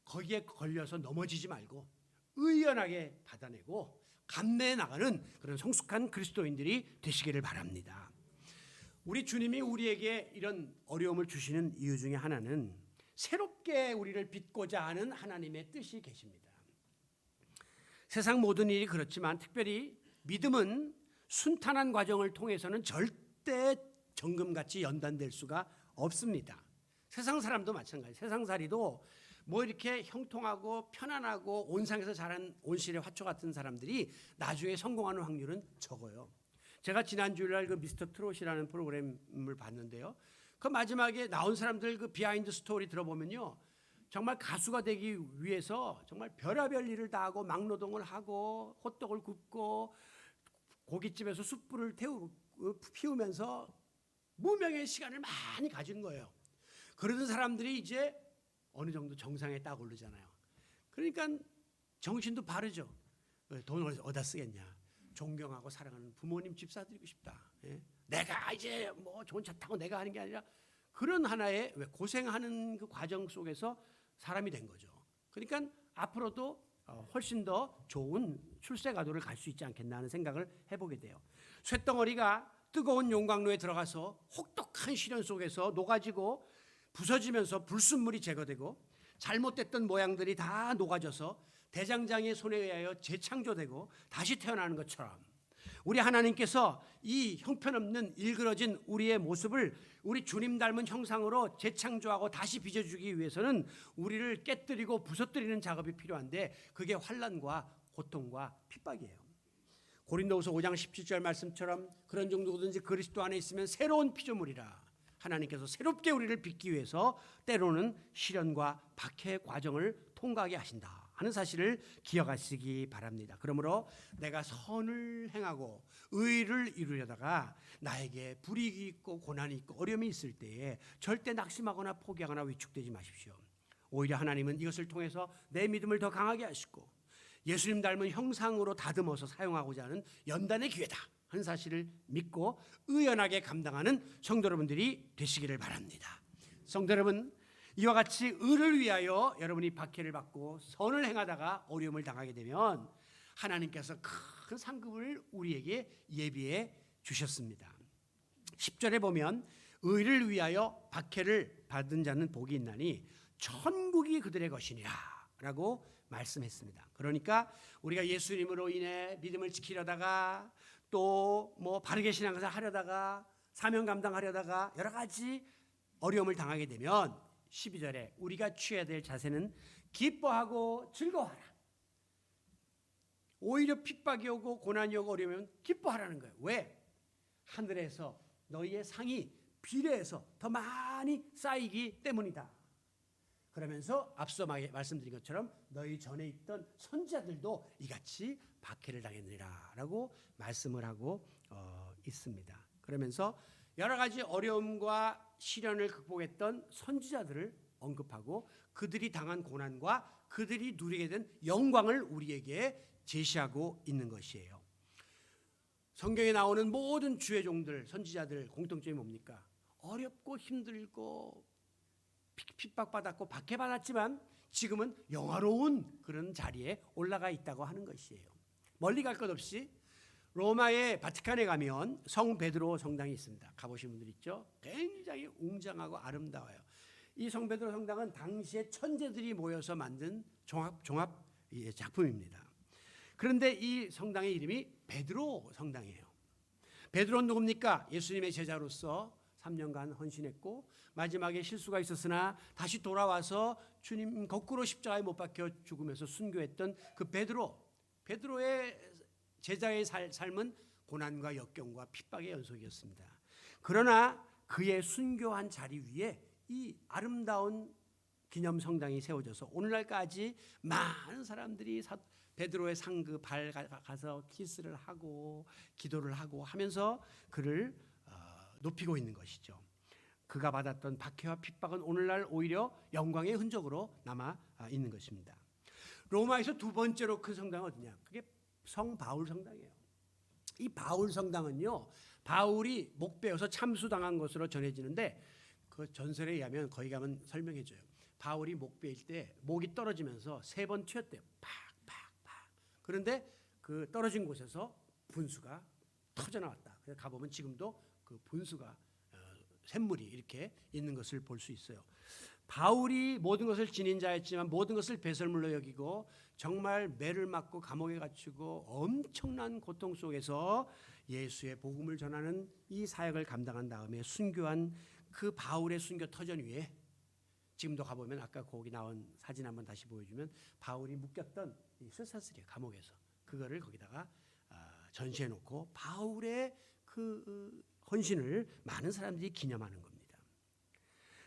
거기에 걸려서 넘어지지 말고 의연하게 받아내고 감내해 나가는 그런 성숙한 그리스도인들이 되시기를 바랍니다. 우리 주님이 우리에게 이런 어려움을 주시는 이유 중에 하나는 새롭게 우리를 빚고자 하는 하나님의 뜻이 계십니다. 세상 모든 일이 그렇지만 특별히 믿음은 순탄한 과정을 통해서는 절대 정금같이 연단될 수가 없습니다. 세상 사람도 마찬가지예요. 세상살이도 뭐 이렇게 형통하고 편안하고 온상에서 자란 온실의 화초 같은 사람들이 나중에 성공하는 확률은 적어요. 제가 지난 주일날 그 미스터 트롯이라는 프로그램을 봤는데요. 그 마지막에 나온 사람들 그 비하인드 스토리 들어보면요, 정말 가수가 되기 위해서 정말 별의별 일을 다 하고 막노동을 하고 호떡을 굽고 고깃집에서 숯불을 피우면서 무명의 시간을 많이 가진 거예요. 그러던 사람들이 이제 어느 정도 정상에 딱 오르잖아요. 그러니까 정신도 바르죠. 돈을 어디다 쓰겠냐. 존경하고 사랑하는 부모님 집사드리고 싶다. 내가 이제 뭐 좋은 차 타고 내가 하는 게 아니라 그런 하나의 고생하는 그 과정 속에서 사람이 된 거죠. 그러니까 앞으로도 훨씬 더 좋은 출세가도를 갈 수 있지 않겠나 하는 생각을 해보게 돼요. 쇳덩어리가 뜨거운 용광로에 들어가서 혹독한 시련 속에서 녹아지고 부서지면서 불순물이 제거되고 잘못됐던 모양들이 다 녹아져서 대장장이의 손에 의하여 재창조되고 다시 태어나는 것처럼 우리 하나님께서 이 형편없는 일그러진 우리의 모습을 우리 주님 닮은 형상으로 재창조하고 다시 빚어주기 위해서는 우리를 깨뜨리고 부서뜨리는 작업이 필요한데 그게 환난과 고통과 핍박이에요. 고린도후서 5장 17절 말씀처럼 그런 정도든지 그리스도 안에 있으면 새로운 피조물이라. 하나님께서 새롭게 우리를 빚기 위해서 때로는 시련과 박해 과정을 통과하게 하신다 하는 사실을 기억하시기 바랍니다. 그러므로 내가 선을 행하고 의를 이루려다가 나에게 불이익이 있고 고난이 있고 어려움이 있을 때에 절대 낙심하거나 포기하거나 위축되지 마십시오. 오히려 하나님은 이것을 통해서 내 믿음을 더 강하게 하시고 예수님 닮은 형상으로 다듬어서 사용하고자 하는 연단의 기회다 하는 사실을 믿고 의연하게 감당하는 성도 여러분들이 되시기를 바랍니다. 성도 여러분, 이와 같이 의를 위하여 여러분이 박해를 받고 선을 행하다가 어려움을 당하게 되면 하나님께서 큰 상급을 우리에게 예비해 주셨습니다. 10절에 보면 의를 위하여 박해를 받은 자는 복이 있나니 천국이 그들의 것이니라 라고 말씀했습니다. 그러니까 우리가 예수님으로 인해 믿음을 지키려다가 또 뭐 바르게 신앙생활 하려다가 사명 감당하려다가 여러 가지 어려움을 당하게 되면 12절에 우리가 취해야 될 자세는 기뻐하고 즐거워하라. 오히려 핍박이 오고 고난이 오고 어려우면 기뻐하라는 거예요. 왜? 하늘에서 너희의 상이 비례해서 더 많이 쌓이기 때문이다. 그러면서 앞서 말씀드린 것처럼 너희 전에 있던 선지자들도 이같이 박해를 당했느니라 라고 말씀을 하고 있습니다. 그러면서 여러 가지 어려움과 시련을 극복했던 선지자들을 언급하고 그들이 당한 고난과 그들이 누리게 된 영광을 우리에게 제시하고 있는 것이에요. 성경에 나오는 모든 주의 종들, 선지자들 공통점이 뭡니까? 어렵고 힘들고 핍박받았고 박해받았지만 지금은 영화로운 그런 자리에 올라가 있다고 하는 것이에요. 멀리 갈 것 없이 로마의 바티칸에 가면 성 베드로 성당이 있습니다. 가보신 분들 있죠? 굉장히 웅장하고 아름다워요. 이 성 베드로 성당은 당시에 천재들이 모여서 만든 종합 작품입니다. 그런데 이 성당의 이름이 베드로 성당이에요. 베드로는 누굽니까? 예수님의 제자로서 3년간 헌신했고 마지막에 실수가 있었으나 다시 돌아와서 주님 거꾸로 십자가에 못 박혀 죽으면서 순교했던 그 베드로의 제자의 삶은 고난과 역경과 핍박의 연속이었습니다. 그러나 그의 순교한 자리 위에 이 아름다운 기념 성당이 세워져서 오늘날까지 많은 사람들이 베드로의 상그 발 가서 키스를 하고 기도를 하고 하면서 그를 높이고 있는 것이죠. 그가 받았던 박해와 핍박은 오늘날 오히려 영광의 흔적으로 남아 있는 것입니다. 로마에서 두 번째로 큰 성당은 어디냐? 그게 성 바울 성당이에요. 이 바울 성당은요, 바울이 목 베어서 참수당한 것으로 전해지는데 그 전설에 의하면 거기 가면 설명해줘요. 바울이 목 베일 때 목이 떨어지면서 3번 튀었대요. 팍팍팍. 그런데 그 떨어진 곳에서 분수가 터져 나왔다. 그래서 가보면 지금도 그 분수가 샘물이 이렇게 있는 것을 볼 수 있어요. 바울이 모든 것을 지닌 자였지만 모든 것을 배설물로 여기고 정말 매를 맞고 감옥에 갇히고 엄청난 고통 속에서 예수의 복음을 전하는 이 사역을 감당한 다음에 순교한 그 바울의 순교 터전 위에 지금도 가보면 아까 거기 나온 사진 한번 다시 보여주면 바울이 묶였던 이 쇠사슬이에요. 감옥에서 그거를 거기다가 전시해 놓고 바울의 그 헌신을 많은 사람들이 기념하는 겁니다.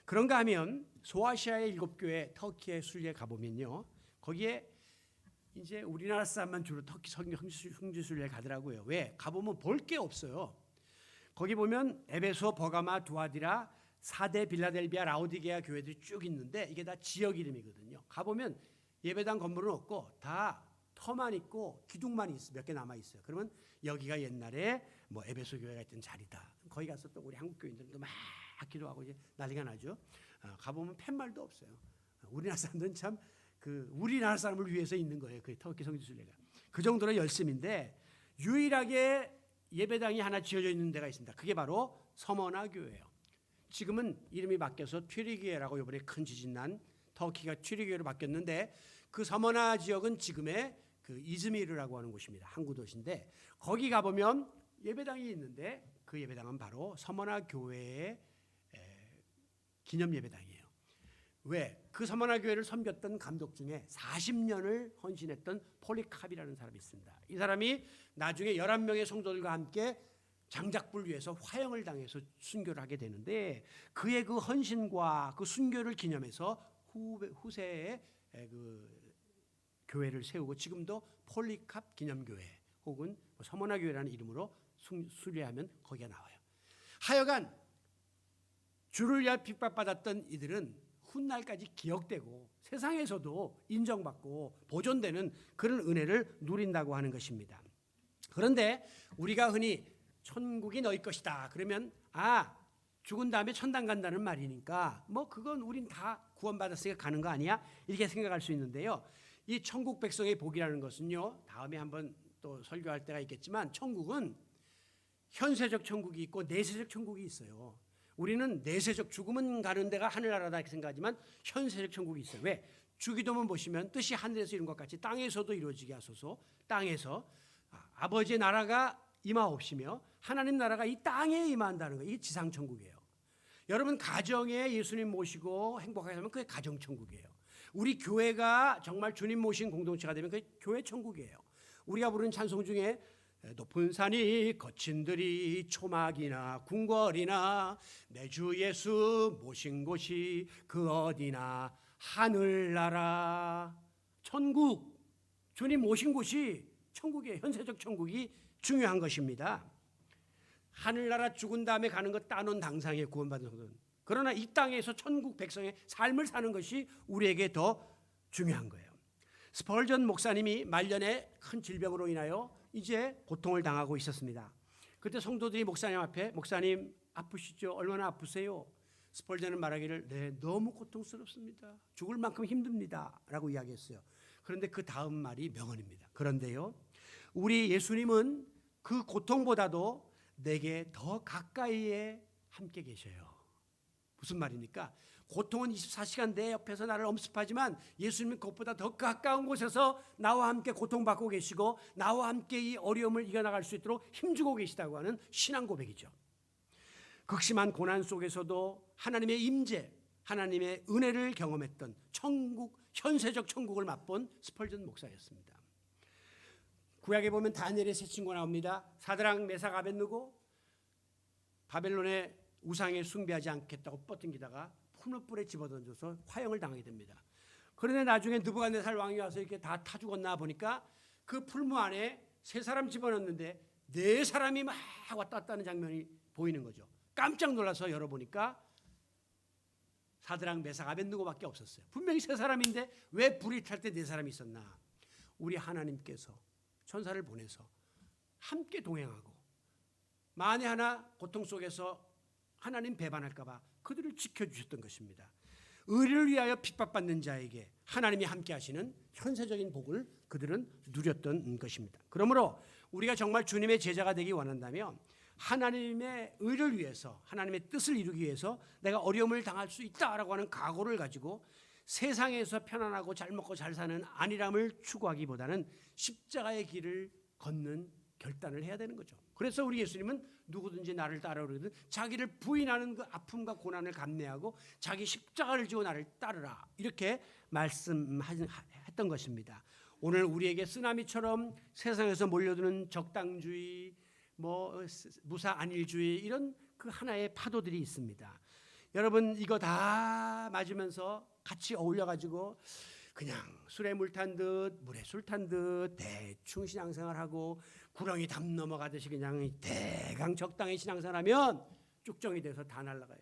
그런가 하면 소아시아의 7교회 터키의 순례에 가보면요, 거기에 이제 우리나라 사람만 주로 터키 성지 순례에 가더라고요. 왜? 가보면 볼 게 없어요. 거기 보면 에베소, 버가마, 두아디라, 사대, 빌라델비아, 라오디게아 교회들이 쭉 있는데 이게 다 지역 이름이거든요. 가보면 예배당 건물은 없고 다 터만 있고 기둥만 있어 몇 개 남아 있어요. 그러면 여기가 옛날에 뭐 에베소 교회가 있던 자리다. 거기 가서 또 우리 한국 교인들도 막 기도하고 이제 난리가 나죠. 가보면 팻말도 없어요. 우리나라 사람들은 참 그 우리나라 사람을 위해서 있는 거예요. 그 터키 성지순례가 그 정도로 열심인데 유일하게 예배당이 하나 지어져 있는 데가 있습니다. 그게 바로 서머나 교회예요. 지금은 이름이 바뀌어서 튀르기예라고 이번에 큰 지진 난 터키가 튀르기예로 바뀌었는데 그 서머나 지역은 지금의 그 이즈미르라고 하는 곳입니다. 항구 도시인데 거기 가보면 예배당이 있는데 그 예배당은 바로 서머나 교회의 기념 예배당이에요. 왜? 그 서머나 교회를 섬겼던 감독 중에 40년을 헌신했던 폴리캅이라는 사람이 있습니다. 이 사람이 나중에 11명의 성도들과 함께 장작불 위에서 화형을 당해서 순교를 하게 되는데 그의 그 헌신과 그 순교를 기념해서 후세에 그 교회를 세우고 지금도 폴리캅 기념교회 혹은 서머나 교회라는 이름으로 순례하면 거기가 나와요. 하여간 주를 위하여 핍박받았던 이들은 훗날까지 기억되고 세상에서도 인정받고 보존되는 그런 은혜를 누린다고 하는 것입니다. 그런데 우리가 흔히 천국이 너희 것이다 그러면 죽은 다음에 천당 간다는 말이니까 뭐 그건 우린 다 구원받았으니까 가는 거 아니야? 이렇게 생각할 수 있는데요. 이 천국 백성의 복이라는 것은요, 다음에 한번 또 설교할 때가 있겠지만 천국은 현세적 천국이 있고 내세적 천국이 있어요. 우리는 내세적 죽음은 가는 데가 하늘나라다 이렇게 생각하지만 현세적 천국이 있어요. 왜? 주기도문 보시면 뜻이 하늘에서 이룬 것 같이 땅에서도 이루어지게 하소서. 땅에서 아버지의 나라가 임하옵시며 하나님 나라가 이 땅에 임한다는 거예요. 이게 지상천국이에요. 여러분 가정에 예수님 모시고 행복하게 살면 그게 가정천국이에요. 우리 교회가 정말 주님 모신 공동체가 되면 그게 교회천국이에요. 우리가 부르는 찬송 중에 높은 산이 거친 들이 초막이나 궁궐이나 내 주 예수 모신 곳이 그 어디나 하늘나라 천국 주님 모신 곳이 천국이에요. 현세적 천국이 중요한 것입니다. 하늘나라 죽은 다음에 가는 것 따놓은 당상에 구원받은 성도는, 그러나 이 땅에서 천국 백성의 삶을 사는 것이 우리에게 더 중요한 거예요. 스펄전 목사님이 말년에 큰 질병으로 인하여 이제 고통을 당하고 있었습니다. 그때 성도들이 목사님 앞에, 목사님 아프시죠? 얼마나 아프세요? 스펄전은 말하기를, 네, 너무 고통스럽습니다. 죽을 만큼 힘듭니다 라고 이야기했어요. 그런데 그 다음 말이 명언입니다. 그런데요, 우리 예수님은 그 고통보다도 내게 더 가까이에 함께 계셔요. 무슨 말입니까? 고통은 24시간 내 옆에서 나를 엄습하지만 예수님은 그것보다 더 가까운 곳에서 나와 함께 고통받고 계시고 나와 함께 이 어려움을 이겨나갈 수 있도록 힘주고 계시다고 하는 신앙 고백이죠. 극심한 고난 속에서도 하나님의 임재, 하나님의 은혜를 경험했던 천국, 현세적 천국을 맛본 스펄전 목사였습니다. 구약에 보면 다니엘의 세 친구가 나옵니다. 사드락, 메삭, 아벳느고, 바벨론의 우상에 숭배하지 않겠다고 뻗당기다가 풀무불에 집어던져서 화형을 당하게 됩니다. 그런데 나중에 느부갓네살 왕이 와서 이렇게 다 타 죽었나 보니까 그 풀무 안에 세 사람 집어넣는데 네 사람이 막 왔다 갔다 하는 장면이 보이는 거죠. 깜짝 놀라서 열어보니까 사드락, 메삭, 아벳느고밖에 없었어요. 분명히 세 사람인데 왜 불이 탈 때 네 사람이 있었나? 우리 하나님께서 천사를 보내서 함께 동행하고 만에 하나 고통 속에서 하나님 배반할까 봐 그들을 지켜주셨던 것입니다. 의를 위하여 핍박받는 자에게 하나님이 함께 하시는 현세적인 복을 그들은 누렸던 것입니다. 그러므로 우리가 정말 주님의 제자가 되기 원한다면 하나님의 의를 위해서, 하나님의 뜻을 이루기 위해서 내가 어려움을 당할 수 있다라고 하는 각오를 가지고 세상에서 편안하고 잘 먹고 잘 사는 안일함을 추구하기보다는 십자가의 길을 걷는 결단을 해야 되는 거죠. 그래서 우리 예수님은 누구든지 나를 따르거든 자기를 부인하는 그 아픔과 고난을 감내하고 자기 십자가를 지고 나를 따르라 이렇게 말씀했던 것입니다. 오늘 우리에게 쓰나미처럼 세상에서 몰려드는 적당주의, 무사안일주의 이런 그 하나의 파도들이 있습니다. 여러분 이거 다 맞으면서 같이 어울려가지고 그냥 술에 물 탄 듯 물에 술 탄 듯 대충 신앙생활하고 구렁이 담 넘어가듯이 그냥 대강 적당히 신앙생활하면 쭉정이 돼서 다 날아가요.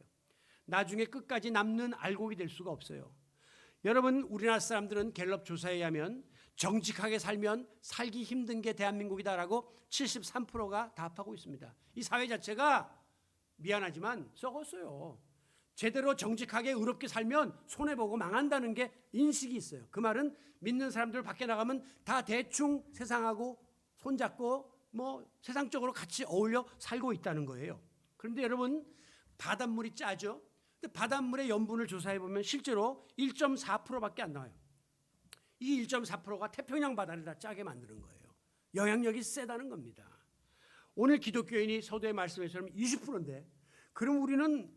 나중에 끝까지 남는 알곡이 될 수가 없어요. 여러분 우리나라 사람들은 갤럽 조사에 의하면 정직하게 살면 살기 힘든 게 대한민국이다라고 73%가 답하고 있습니다. 이 사회 자체가 미안하지만 썩었어요. 제대로 정직하게 의롭게 살면 손해보고 망한다는 게 인식이 있어요. 그 말은 믿는 사람들 밖에 나가면 다 대충 세상하고 손잡고 세상적으로 같이 어울려 살고 있다는 거예요. 그런데 여러분 바닷물이 짜죠. 근데 바닷물의 염분을 조사해 보면 실제로 1.4%밖에 안 나와요. 이 1.4%가 태평양 바다를 다 짜게 만드는 거예요. 영향력이 세다는 겁니다. 오늘 기독교인이 서두에 말씀처럼 20%인데 그럼 우리는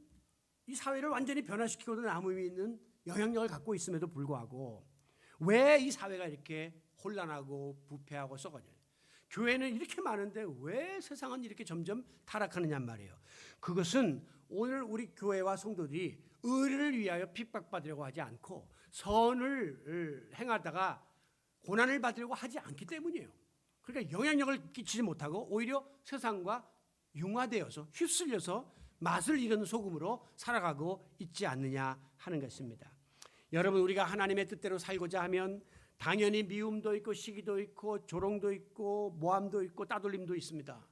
이 사회를 완전히 변화시키고도 아무 의미 있는 영향력을 갖고 있음에도 불구하고 왜 이 사회가 이렇게 혼란하고 부패하고 썩어져요? 교회는 이렇게 많은데 왜 세상은 이렇게 점점 타락하느냐 말이에요. 그것은 오늘 우리 교회와 성도들이 의를 위하여 핍박받으려고 하지 않고 선을 행하다가 고난을 받으려고 하지 않기 때문이에요. 그러니까 영향력을 끼치지 못하고 오히려 세상과 융화되어서 휩쓸려서 맛을 잃은 소금으로 살아가고 있지 않느냐 하는 것입니다. 여러분 우리가 하나님의 뜻대로 살고자 하면 당연히 미움도 있고 시기도 있고 조롱도 있고 모함도 있고 따돌림도 있습니다.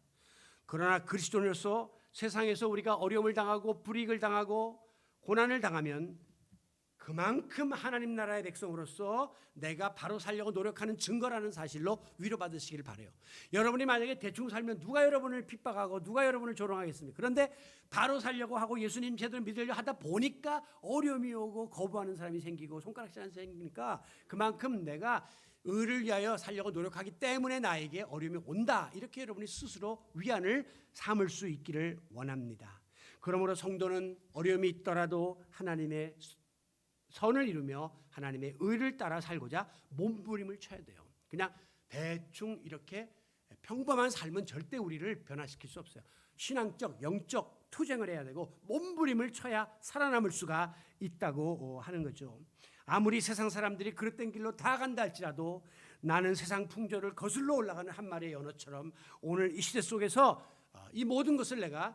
그러나 그리스도인으로서 세상에서 우리가 어려움을 당하고 불이익을 당하고 고난을 당하면 그만큼 하나님 나라의 백성으로서 내가 바로 살려고 노력하는 증거라는 사실로 위로받으시길 바라요. 여러분이 만약에 대충 살면 누가 여러분을 핍박하고 누가 여러분을 조롱하겠습니까? 그런데 바로 살려고 하고 예수님 제대로 믿으려 하다 보니까 어려움이 오고 거부하는 사람이 생기고 손가락질하는 사람이 생기니까 그만큼 내가 의를 위하여 살려고 노력하기 때문에 나에게 어려움이 온다. 이렇게 여러분이 스스로 위안을 삼을 수 있기를 원합니다. 그러므로 성도는 어려움이 있더라도 하나님의 선을 이루며 하나님의 의를 따라 살고자 몸부림을 쳐야 돼요. 그냥 대충 이렇게 평범한 삶은 절대 우리를 변화시킬 수 없어요. 신앙적, 영적 투쟁을 해야 되고 몸부림을 쳐야 살아남을 수가 있다고 하는 거죠. 아무리 세상 사람들이 그릇된 길로 다 간다 할지라도 나는 세상 풍조를 거슬러 올라가는 한 마리의 연어처럼 오늘 이 시대 속에서 이 모든 것을 내가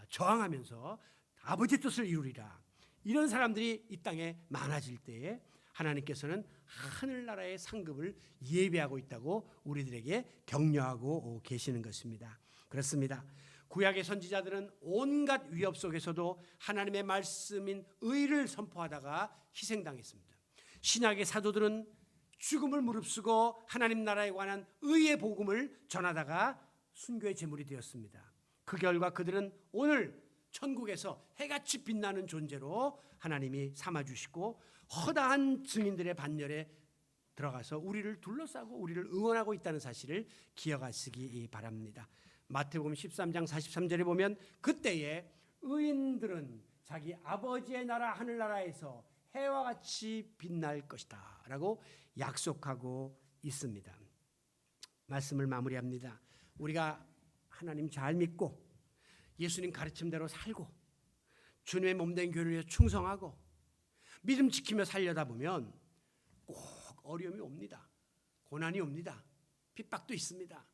저항하면서 아버지의 뜻을 이루리라. 이런 사람들이 이 땅에 많아질 때에 하나님께서는 하늘나라의 상급을 예비하고 있다고 우리들에게 격려하고 계시는 것입니다. 그렇습니다. 구약의 선지자들은 온갖 위협 속에서도 하나님의 말씀인 의를 선포하다가 희생당했습니다. 신약의 사도들은 죽음을 무릅쓰고 하나님 나라에 관한 의의 복음을 전하다가 순교의 제물이 되었습니다. 그 결과 그들은 오늘 천국에서 해같이 빛나는 존재로 하나님이 삼아주시고 허다한 증인들의 반열에 들어가서 우리를 둘러싸고 우리를 응원하고 있다는 사실을 기억하시기 바랍니다. 마태복음 13장 43절에 보면 그때에 의인들은 자기 아버지의 나라 하늘나라에서 해와 같이 빛날 것이다 라고 약속하고 있습니다. 말씀을 마무리합니다. 우리가 하나님 잘 믿고 예수님 가르침대로 살고 주님의 몸된 교회를 위해 충성하고 믿음 지키며 살려다 보면 꼭 어려움이 옵니다. 고난이 옵니다. 핍박도 있습니다.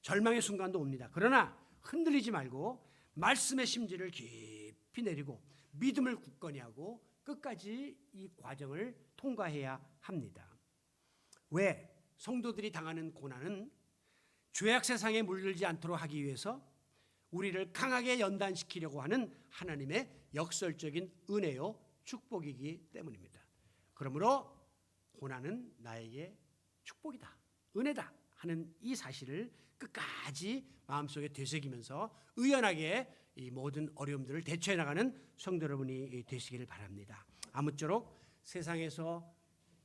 절망의 순간도 옵니다. 그러나 흔들리지 말고 말씀의 심지를 깊이 내리고 믿음을 굳건히 하고 끝까지 이 과정을 통과해야 합니다. 왜? 성도들이 당하는 고난은 죄악 세상에 물들지 않도록 하기 위해서 우리를 강하게 연단시키려고 하는 하나님의 역설적인 은혜요 축복이기 때문입니다. 그러므로 고난은 나에게 축복이다, 은혜다 하는 이 사실을 끝까지 마음속에 되새기면서 의연하게 이 모든 어려움들을 대처해 나가는 성도 여러분이 되시기를 바랍니다. 아무쪼록 세상에서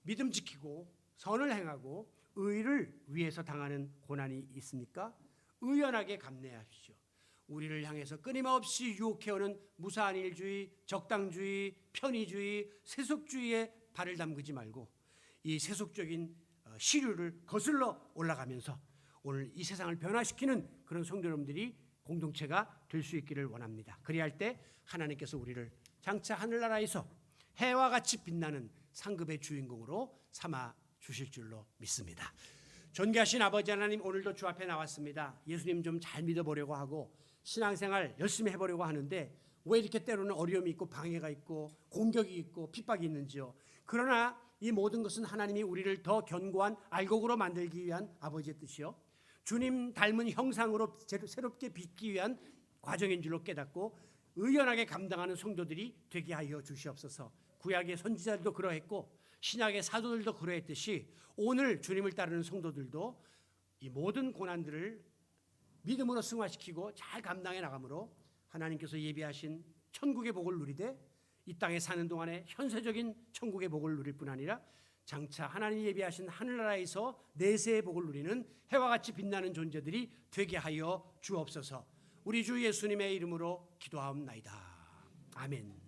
믿음 지키고 선을 행하고 의를 위해서 당하는 고난이 있습니까? 의연하게 감내하십시오. 우리를 향해서 끊임없이 유혹해오는 무사한 일주의, 적당주의, 편의주의, 세속주의에 발을 담그지 말고 이 세속적인 시류를 거슬러 올라가면서 오늘 이 세상을 변화시키는 그런 성도 여러분들이 공동체가 될 수 있기를 원합니다. 그리할 때 하나님께서 우리를 장차 하늘나라에서 해와 같이 빛나는 상급의 주인공으로 삼아 주실 줄로 믿습니다. 존귀하신 아버지 하나님, 오늘도 주 앞에 나왔습니다. 예수님 좀 잘 믿어보려고 하고 신앙생활 열심히 해보려고 하는데 왜 이렇게 때로는 어려움이 있고 방해가 있고 공격이 있고 핍박이 있는지요. 그러나 이 모든 것은 하나님이 우리를 더 견고한 알곡으로 만들기 위한 아버지의 뜻이요, 주님 닮은 형상으로 새롭게 빚기 위한 과정인 줄로 깨닫고 의연하게 감당하는 성도들이 되게 하여 주시옵소서. 구약의 선지자들도 그러했고 신약의 사도들도 그러했듯이 오늘 주님을 따르는 성도들도 이 모든 고난들을 믿음으로 승화시키고 잘 감당해 나가므로 하나님께서 예비하신 천국의 복을 누리되 이 땅에 사는 동안에 현세적인 천국의 복을 누릴 뿐 아니라 장차 하나님이 예비하신 하늘나라에서 내세의 복을 누리는 해와 같이 빛나는 존재들이 되게 하여 주옵소서. 우리 주 예수님의 이름으로 기도하옵나이다. 아멘.